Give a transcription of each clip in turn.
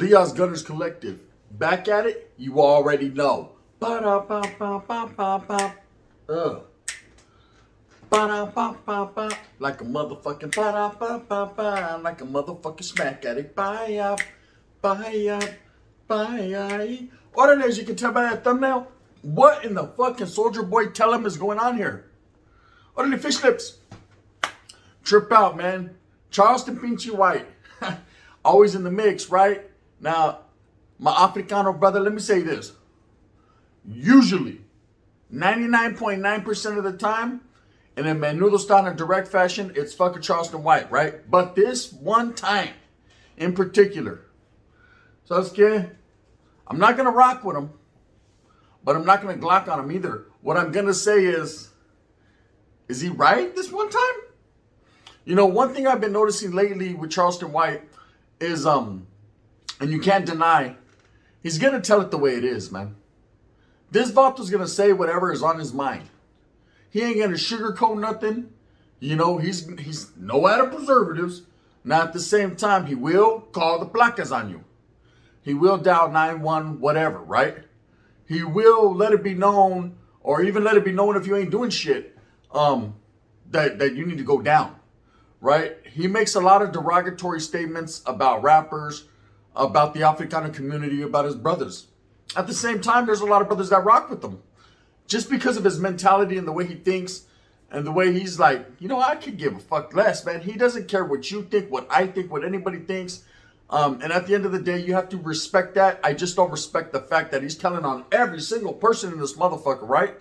Diaz Gunners Collective. Back at it, you already know. Ba-da-ba-ba-ba-ba-ba. Ugh. Ba-da-ba-ba-ba. Like a motherfucking ba-da-ba-ba-ba. Like a motherfucking smack addict. Bye-up. Bye-up. Bye-up. What it is, you can tell by that thumbnail. What in the fucking Soldier Boy tell him is going on here? What are the fish lips? Trip out, man. Charleston White. Always in the mix, right? Now, my Africano brother, let me say this. Usually, 99.9% of the time, in a menudo style in a direct fashion, it's fucking Charleston White, right? But this one time, in particular, Sasuke, I'm not going to rock with him, but I'm not going to glock on him either. What I'm going to say is he right this one time? You know, one thing I've been noticing lately with Charleston White is, and you can't deny, he's going to tell it the way it is, man. This Vato's going to say whatever is on his mind. He ain't going to sugarcoat nothing. You know, he's no out of preservatives. Now, at the same time, he will call the placas on you. He will dial 911, whatever, right? He will let it be known, or even let it be known if you ain't doing shit, that you need to go down, right? He makes a lot of derogatory statements about rappers, about the Africana community, about his brothers. At the same time, there's a lot of brothers that rock with him. Just because of his mentality and the way he thinks and the way he's like, you know, I could give a fuck less, man. He doesn't care what you think, what I think, what anybody thinks. And at the end of the day, you have to respect that. I just don't respect the fact that he's telling on every single person in this motherfucker, right?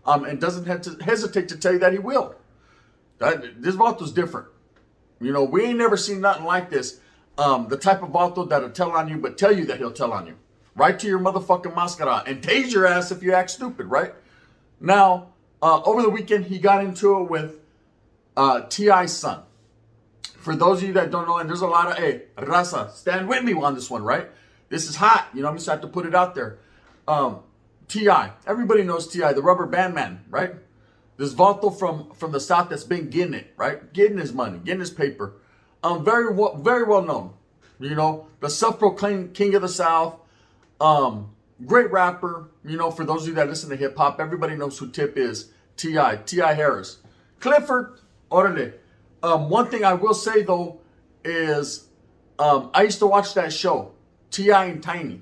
And doesn't hesitate to tell you that he will. This Vato's different. You know, we ain't never seen nothing like this. The type of Vato that'll tell on you, but tell you that he'll tell on you. Right to your motherfucking mascara. And tase your ass if you act stupid, right? Now, over the weekend, he got into it with T.I.'s son. For those of you that don't know, and there's a lot of, hey, raza, stand with me on this one, right? This is hot. You know, I'm just have to put it out there. T.I. Everybody knows T.I., the rubber band man, right? This Vato from the South that's been getting it, right? Getting his money, getting his paper. Very well known. You know, the self-proclaimed king of the South. Great rapper. You know, for those of you that listen to hip hop, everybody knows who Tip is. T.I. Harris. Clifford, orale. One thing I will say though is, I used to watch that show, T.I. and Tiny.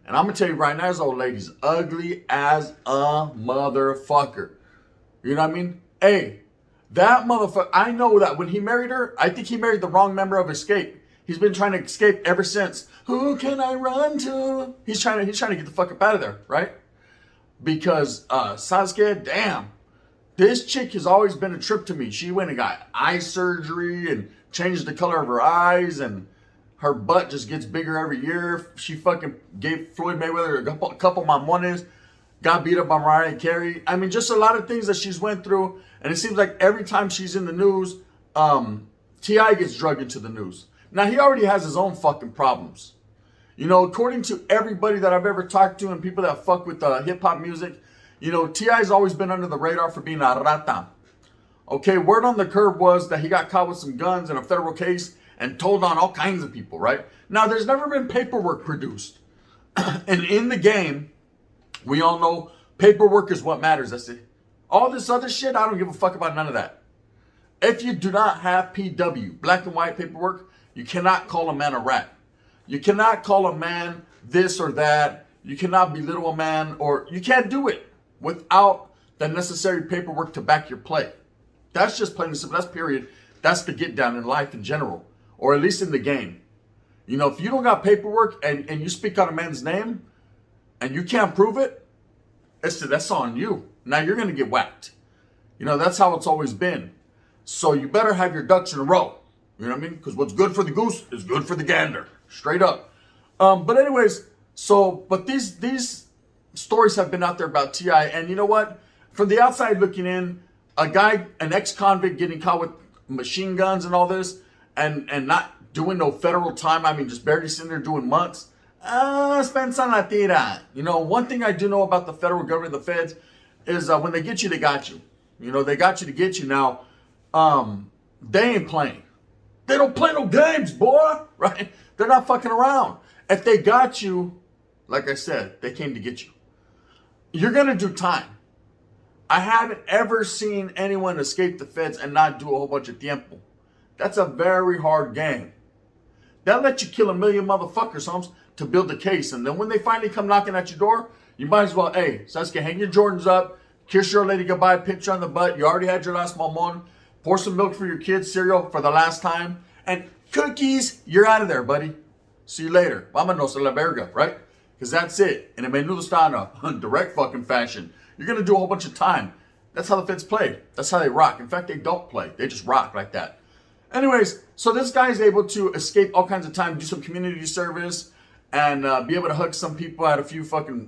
And I'm gonna tell you right now, this old lady's ugly as a motherfucker. You know what I mean? Hey, that motherfucker, I know that when he married her, I think he married the wrong member of Escape. He's been trying to escape ever since. Who can I run to? He's trying to get the fuck up out of there, right? Because Sasuke, damn, this chick has always been a trip to me. She went and got eye surgery and changed the color of her eyes, and her butt just gets bigger every year. She fucking gave Floyd Mayweather a couple mamones, got beat up by Mariah Carey. I mean, just a lot of things that she's went through, and it seems like every time she's in the news, T.I. gets drugged into the news. Now, he already has his own fucking problems. You know, according to everybody that I've ever talked to and people that fuck with hip-hop music, you know, T.I.'s always been under the radar for being a rata. Okay, word on the curb was that he got caught with some guns in a federal case and told on all kinds of people, right? Now, there's never been paperwork produced. And in the game, we all know paperwork is what matters. That's it. All this other shit, I don't give a fuck about none of that. If you do not have PW, black and white paperwork, you cannot call a man a rat. You cannot call a man this or that. You cannot belittle a man, or you can't do it without the necessary paperwork to back your play. That's just plain and simple. That's period. That's the get down in life in general, or at least in the game. You know, if you don't got paperwork and you speak on a man's name and you can't prove it, that's on you. Now you're going to get whacked. You know, that's how it's always been. So you better have your ducks in a row. You know what I mean? Because what's good for the goose is good for the gander. Straight up. But anyways, but these stories have been out there about T.I. And you know what? From the outside looking in, an ex-convict getting caught with machine guns and all this, and not doing no federal time. I mean, just barely sitting there doing months. Spensa la tira. You know, one thing I do know about the federal government, the feds, is when they get you, they got you. You know, they got you to get you. Now, they ain't playing. They don't play no games, boy, right? They're not fucking around. If they got you, like I said, they came to get you. You're going to do time. I haven't ever seen anyone escape the feds and not do a whole bunch of tiempo. That's a very hard game. They'll let you kill 1 million motherfuckers, Holmes, to build a case. And then when they finally come knocking at your door, you might as well, hey, Sasuke, hang your Jordans up, kiss your lady goodbye, pinch her on the butt. You already had your last mamon. Pour some milk for your kids, cereal for the last time. And cookies, you're out of there, buddy. See you later. Vámonos a la verga, right? Because that's it. And it menudo está in a direct fucking fashion. You're going to do a whole bunch of time. That's how the feds play. That's how they rock. In fact, they don't play. They just rock like that. Anyways, so this guy is able to escape all kinds of time, do some community service, and be able to hug some people at a few fucking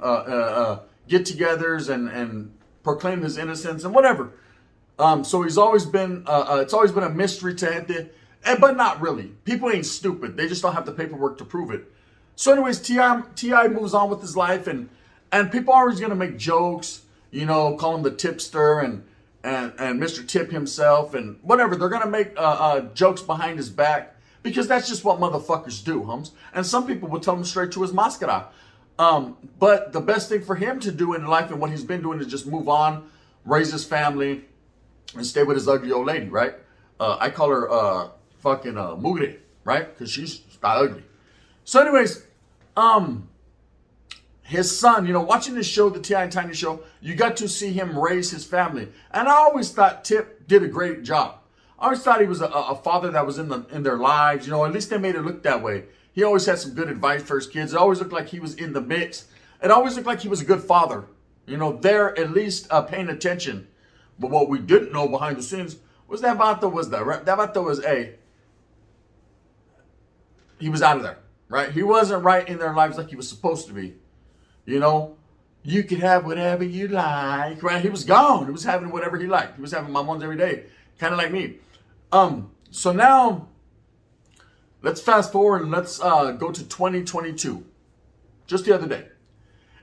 get-togethers and proclaim his innocence and whatever. So he's always been, it's always been a mystery to gente, but not really. People ain't stupid. They just don't have the paperwork to prove it. So anyways, T.I. moves on with his life, and people are always going to make jokes, you know, call him the tipster and Mr. Tip himself and whatever. They're going to make jokes behind his back because that's just what motherfuckers do, Hums. And some people will tell him straight to his mascara. But the best thing for him to do in life and what he's been doing is just move on, raise his family, and stay with his ugly old lady, right? I call her fucking mugre, right? Because she's not ugly. So anyways, his son, you know, watching this show, the T.I. and Tiny show, you got to see him raise his family. And I always thought Tip did a great job. I always thought he was a father that was in their lives. You know, at least they made it look that way. He always had some good advice for his kids. It always looked like he was in the mix. It always looked like he was a good father. You know, there at least paying attention. But what we didn't know behind the scenes was that Vato was he was out of there, right? He wasn't right in their lives like he was supposed to be. You know, you could have whatever you like, right? He was gone. He was having whatever he liked. He was having mamons every day, kind of like me. So now, let's fast forward and let's go to 2022, just the other day.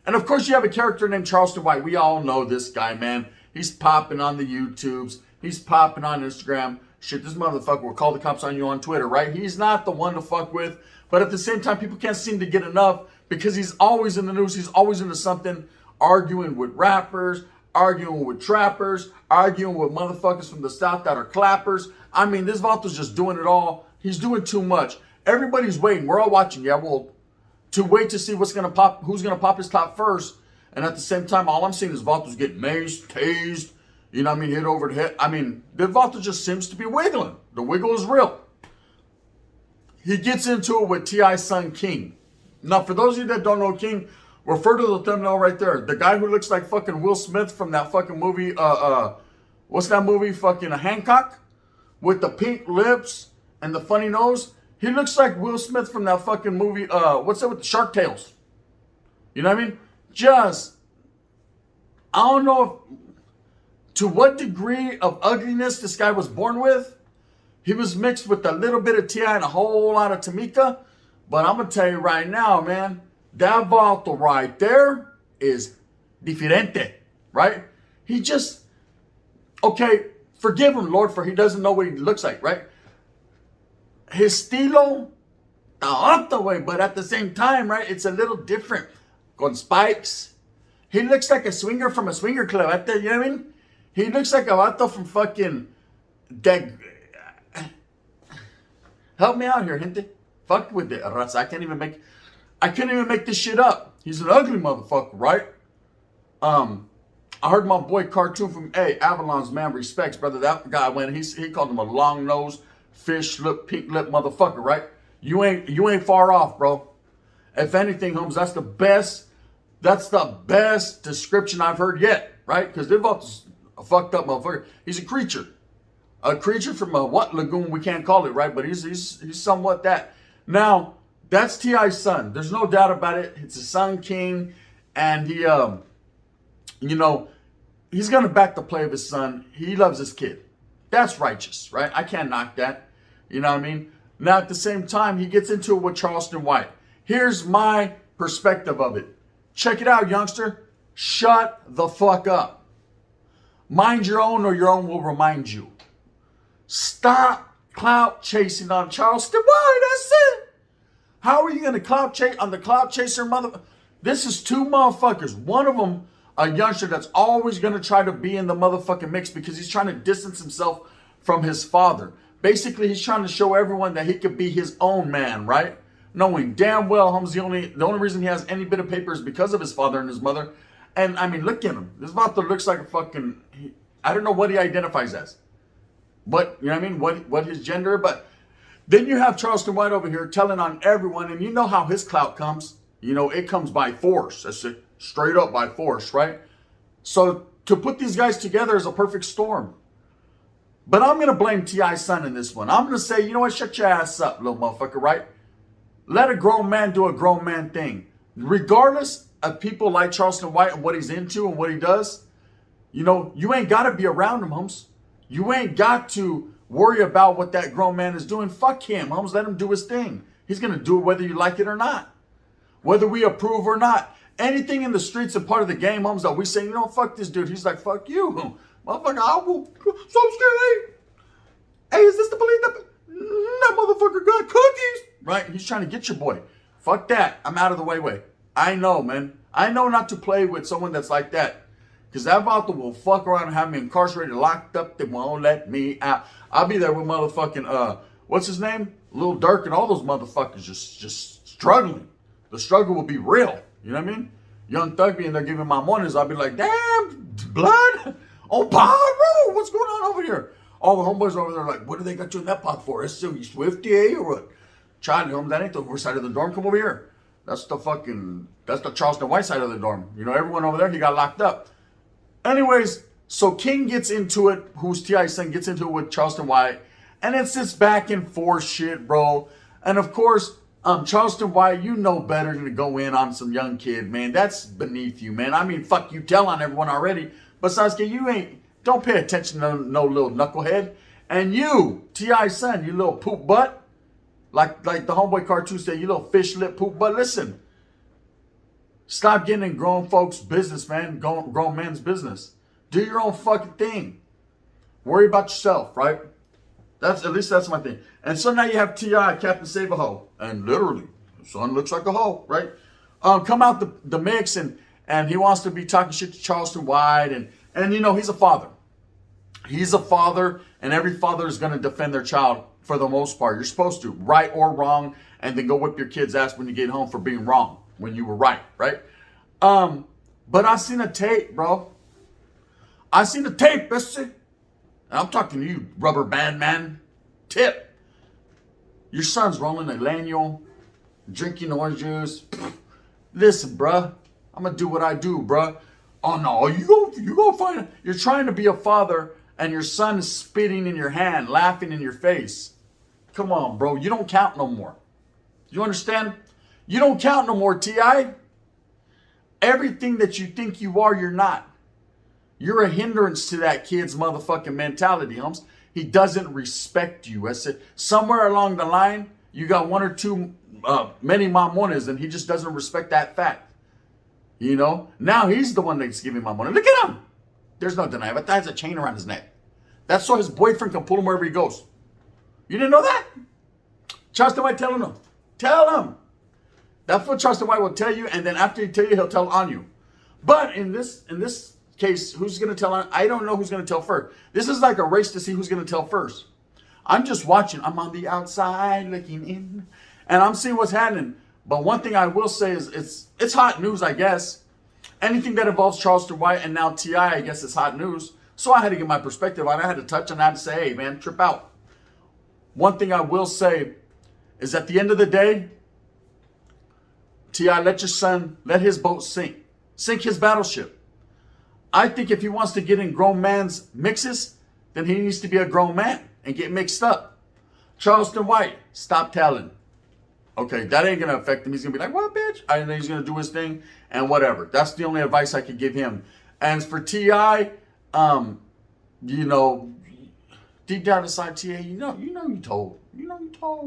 And of course, you have a character named Charleston White. We all know this guy, man. He's popping on the YouTubes. He's popping on Instagram. Shit, this motherfucker will call the cops on you on Twitter, right? He's not the one to fuck with. But at the same time, people can't seem to get enough because he's always in the news. He's always into something, arguing with rappers, arguing with trappers, arguing with motherfuckers from the South that are clappers. I mean, this Vato's just doing it all. He's doing too much. Everybody's waiting. We're all watching. Yeah, well, to wait to see what's going to pop, who's going to pop his top first. And at the same time, all I'm seeing is Vato's getting maced, tased, you know what I mean, hit over the head. I mean, the Vato just seems to be wiggling. The wiggle is real. He gets into it with T.I.'s son, King. Now, for those of you that don't know King, refer to the thumbnail right there. The guy who looks like fucking Will Smith from that fucking movie, what's that movie, fucking Hancock? With the pink lips and the funny nose. He looks like Will Smith from that fucking movie, what's that with the Shark Tales? You know what I mean? Just, I don't know to what degree of ugliness this guy was born with. He was mixed with a little bit of T.I. and a whole lot of Tamika. But I'm going to tell you right now, man, that Vato right there is diferente, right? He just, okay, forgive him, Lord, for he doesn't know what he looks like, right? His estilo, the other way, but at the same time, right, it's a little different. Con spikes. He looks like a swinger from a swinger club, you know what I mean? He looks like a Vato from fucking, help me out here, gente. Fuck with it, Raza. I couldn't even make this shit up. He's an ugly motherfucker, right? I heard my boy Cartoon from Avalon's, man, respects, brother. That guy went, he called him a long nose, fish lip, pink lip motherfucker, right? You ain't far off, bro. If anything, Holmes, that's the best description I've heard yet, right? Because they're about a fucked up motherfucker. He's a creature. A creature from a what lagoon, we can't call it, right? But he's somewhat that. Now, that's T.I.'s son. There's no doubt about it. It's his son, King. And he, you know, he's going to back the play of his son. He loves his kid. That's righteous, right? I can't knock that. You know what I mean? Now, at the same time, he gets into it with Charleston White. Here's my perspective of it. Check it out, youngster. Shut the fuck up. Mind your own or your own will remind you. Stop clout chasing on Charleston White. That's it. How are you going to clout chase on the clout chaser mother? This is two motherfuckers. One of them, a youngster that's always going to try to be in the motherfucking mix because he's trying to distance himself from his father. Basically, he's trying to show everyone that he could be his own man, right? Knowing damn well, the only reason he has any bit of paper is because of his father and his mother. And I mean, look at him. This vato looks like a fucking, I don't know what he identifies as. But, you know what I mean? What his gender, but then you have Charleston White over here telling on everyone, and you know how his clout comes. You know, it comes by force. That's it. Straight up by force, right? So to put these guys together is a perfect storm. But I'm going to blame T.I.'s son in this one. I'm going to say, you know what? Shut your ass up, little motherfucker, right? Let a grown man do a grown man thing. Regardless of people like Charleston White and what he's into and what he does, you know, you ain't got to be around him, homes. You ain't got to worry about what that grown man is doing. Fuck him, homes. Let him do his thing. He's going to do it whether you like it or not. Whether we approve or not. Anything in the streets and part of the game, homes, that we say, you know, fuck this dude. He's like, fuck you. Motherfucker, I will. So scared. Hey, is this the police? That motherfucker got cookies. Right? He's trying to get your boy. Fuck that. I'm out of the way. I know, man. I know not to play with someone that's like that. Because that vato will fuck around and have me incarcerated, locked up. They won't let me out. I'll be there with motherfucking, what's his name? Lil Durk and all those motherfuckers just struggling. The struggle will be real. You know what I mean? Young Thug being there giving my mornings. I'll be like, damn, blood on pyro. What's going on over here? All the homeboys over there like, what do they got you in that pot for? It's so you Swifty, eh, or what? Charlie, home, that ain't the worst side of the dorm. Come over here. That's the Charleston White side of the dorm. You know, everyone over there, he got locked up. Anyways, so King gets into it, who's T.I.'s son, gets into it with Charleston White. And it's this back and forth shit, bro. And of course, Charleston White, you know better than to go in on some young kid, man. That's beneath you, man. I mean, fuck, you tell on everyone already. But Sasuke, don't pay attention to no little knucklehead. And you, T.I.'s son, you little poop butt. Like the homeboy cartoon said, you little fish lip poop. But listen, stop getting in grown folks' business, man. Grown men's business. Do your own fucking thing. Worry about yourself, right? At least that's my thing. And so now you have T.I., Captain Save a Hoe. And literally, the son looks like a hoe, right? Come out the mix and he wants to be talking shit to Charleston White. And you know, he's a father. He's a father, and every father is going to defend their child for the most part. You're supposed to, right or wrong, and then go whip your kid's ass when you get home for being wrong when you were right? But I seen a tape, bro. I seen a tape, bestie. And I'm talking to you, rubber band man. Tip. Your son's rolling a Laniel, drinking orange juice. Listen, bruh. I'm going to do what I do, bruh. Oh, no, you go find it. You're trying to be a father, and your son is spitting in your hand, laughing in your face. Come on, bro. You don't count no more. You understand? You don't count no more, T.I. Everything that you think you are, you're not. You're a hindrance to that kid's motherfucking mentality, Holmes. He doesn't respect you. I said, somewhere along the line, you got one or two many mamones, and he just doesn't respect that fact. You know? Now he's the one that's giving my money. Look at him. There's no denying it. That has a chain around his neck. That's so his boyfriend can pull him wherever he goes. You didn't know that? Charleston White telling him. Tell him. That's what Charleston White will tell you, and then after he tell you, he'll tell on you. But in this case, who's going to tell on? I don't know who's going to tell first. This is like a race to see who's going to tell first. I'm just watching. I'm on the outside looking in, and I'm seeing what's happening. But one thing I will say is it's hot news, I guess. Anything that involves Charleston White and now T.I., I guess it's hot news. So I had to get my perspective on it. I had to touch and I had to say, hey, man, trip out. One thing I will say is at the end of the day, T.I., let your son, let his boat sink. Sink his battleship. I think if he wants to get in grown man's mixes, then he needs to be a grown man and get mixed up. Charleston White, stop telling. Okay, that ain't going to affect him. He's going to be like, what, bitch? And then he's going to do his thing and whatever. That's the only advice I could give him. And for T.I., you know, deep down inside T.I., you know you told,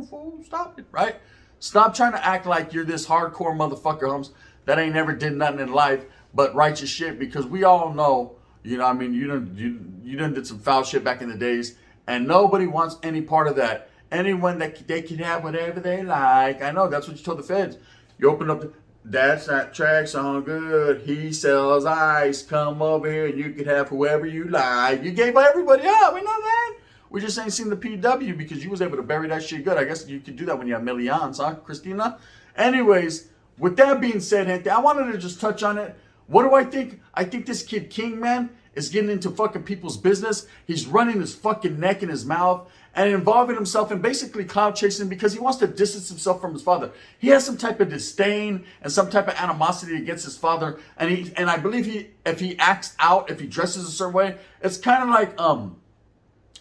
fool. Stop it, right? Stop trying to act like you're this hardcore motherfucker, Holmes, that ain't never did nothing in life but righteous shit, because we all know, you know, I mean, you done did some foul shit back in the days, and nobody wants any part of that. anyone that they can have whatever they like. I know that's what you told the feds. You open up, that's that track song good. He sells ice. Come over here and you can have whoever you like. You gave everybody up. We know that. We just ain't seen the PW because you was able to bury that shit good. I guess you could do that when you have millions, huh, Christina? Anyways, with that being said, gente, I wanted to just touch on it. What do I think? I think this kid King, man, is getting into fucking people's business. He's running his fucking neck in his mouth and involving himself in basically cloud chasing because he wants to distance himself from his father. He has some type of disdain and some type of animosity against his father. And I believe if he acts out, if he dresses a certain way, it's kind of like,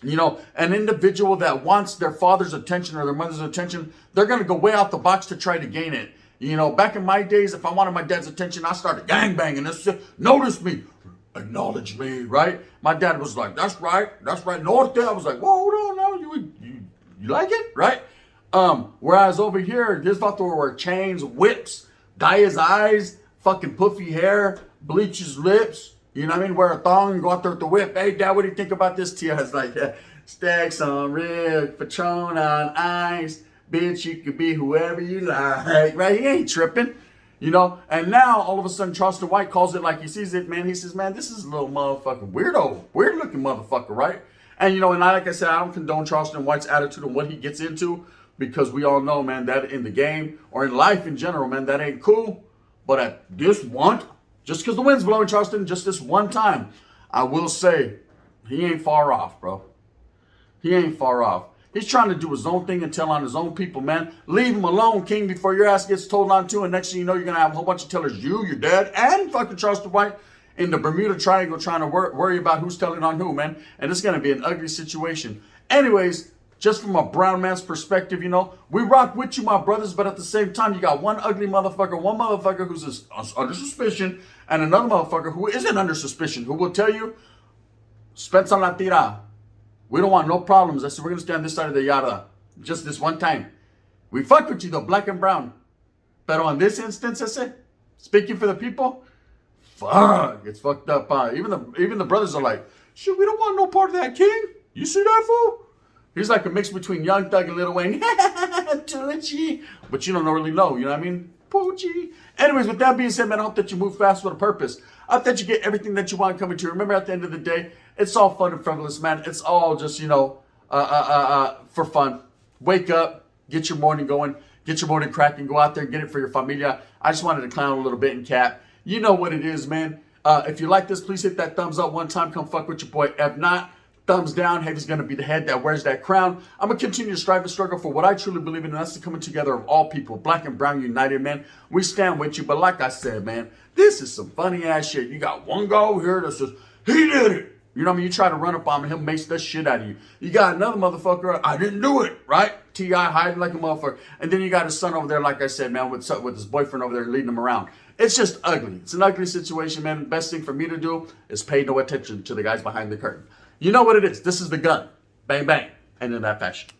you know, an individual that wants their father's attention or their mother's attention, they're going to go way out the box to try to gain it. You know, back in my days, if I wanted my dad's attention, I started gangbanging. Notice me, acknowledge me, right? My dad was like, that's right, north there. I was like, whoa, hold on, no, you like it, right? Whereas over here, this fucker wear chains, whips, dye his eyes, fucking puffy hair, bleach his lips. You know what I mean? Wear a thong and go out there with the whip. Hey, Dad, what do you think about this? Tia is like, stacks on rib, Patron on ice. Bitch, you could be whoever you like. Right? He ain't tripping. You know? And now, all of a sudden, Charleston White calls it like he sees it, man. He says, man, this is a little motherfucking weirdo. Weird-looking motherfucker, right? And, you know, and like I said, I don't condone Charleston White's attitude and what he gets into because we all know, man, that in the game or in life in general, man, that ain't cool. But at this one... just because the wind's blowing, Charleston, just this one time, I will say, he ain't far off, bro. He ain't far off. He's trying to do his own thing and tell on his own people, man. Leave him alone, King, before your ass gets told on to. And next thing you know, you're going to have a whole bunch of tellers, you, your dad, and fucking Charleston White in the Bermuda Triangle trying to worry about who's telling on who, man. And it's going to be an ugly situation. Anyways, just from a brown man's perspective, you know, we rock with you, my brothers, but at the same time, you got one ugly motherfucker, one motherfucker who's under suspicion, and another motherfucker who isn't under suspicion, who will tell you, Spencer la tira. We don't want no problems. I said, we're going to stay on this side of the yada. Just this one time. We fuck with you, though, black and brown. But on this instance, I said, speaking for the people, fuck, it's fucked up. Even the brothers are like, shit, we don't want no part of that, King. You see that, fool? He's like a mix between Young Thug and Lil Wayne. Tucci. But you don't really know, you know what I mean? Poochie. Anyways, with that being said, man, I hope that you move fast with a purpose. I hope that you get everything that you want coming to you. Remember, at the end of the day, it's all fun and frivolous, man. It's all just, you know, for fun. Wake up, get your morning going, get your morning cracking, go out there and get it for your familia. I just wanted to clown a little bit and cap. You know what it is, man. If you like this, please hit that thumbs up one time. Come fuck with your boy. If not, thumbs down. Heavy's going to be the head that wears that crown. I'm going to continue to strive and struggle for what I truly believe in, and that's the coming together of all people, black and brown united, man. We stand with you, but like I said, man, this is some funny ass shit. You got one guy over here that says, he did it. You know what I mean? You try to run up on him, he'll mace the shit out of you. You got another motherfucker, I didn't do it, right? T.I. hiding like a motherfucker. And then you got his son over there, like I said, man, with his boyfriend over there leading him around. It's just ugly. It's an ugly situation, man. The best thing for me to do is pay no attention to the guys behind the curtain. You know what it is. This is the gun. Bang, bang. And in that fashion.